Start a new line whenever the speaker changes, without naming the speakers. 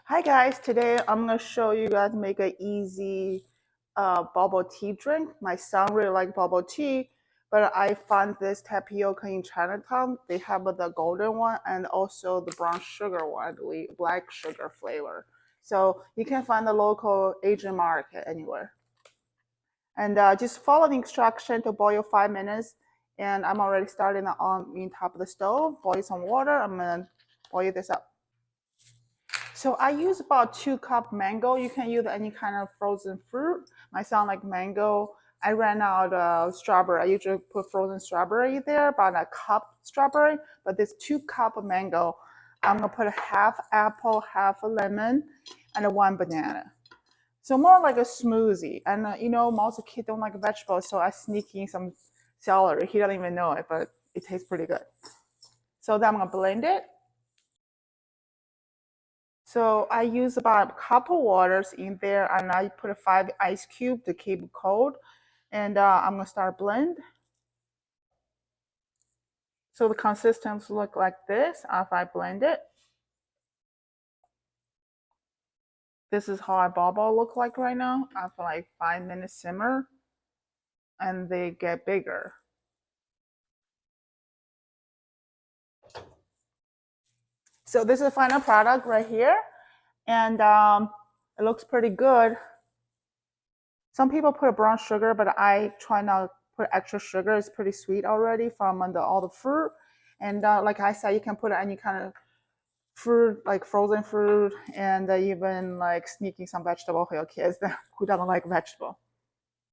Hi guys, today I'm gonna show you guys make an easy bubble tea drink. My son really like bubble tea, but I found this tapioca in Chinatown. They have the golden one and also the brown sugar one, the black sugar flavor. So you can find the local Asian market anywhere. And just follow the instruction to boil 5 minutes. And I'm already starting on top of the stove. Boil some water. I'm gonna boil this up. So I use about 2 cup mango. You can use any kind of frozen fruit. My son like mango. I ran out of strawberry. I usually put frozen strawberry there, about a cup strawberry. But this 2 cup of mango, I'm gonna put a half apple, half a lemon, and 1 banana. So more like a smoothie. And most kids don't like vegetables, so I sneak in some celery. He doesn't even know it, but it tastes pretty good. So then I'm gonna blend it. So I use about a couple waters in there, and I put a 5 ice cube to keep it cold. And I'm gonna start blend. So the consistency look like this after I blend it. This is how a bubble look like right now after like 5 minutes simmer, and they get bigger. So this is the final product right here, and it looks pretty good. Some people put brown sugar, but I try not to put extra sugar. It's pretty sweet already from all the fruit. And like I said, you can put any kind of fruit, like frozen fruit, and even like sneaking some vegetable for your kids who don't like vegetable.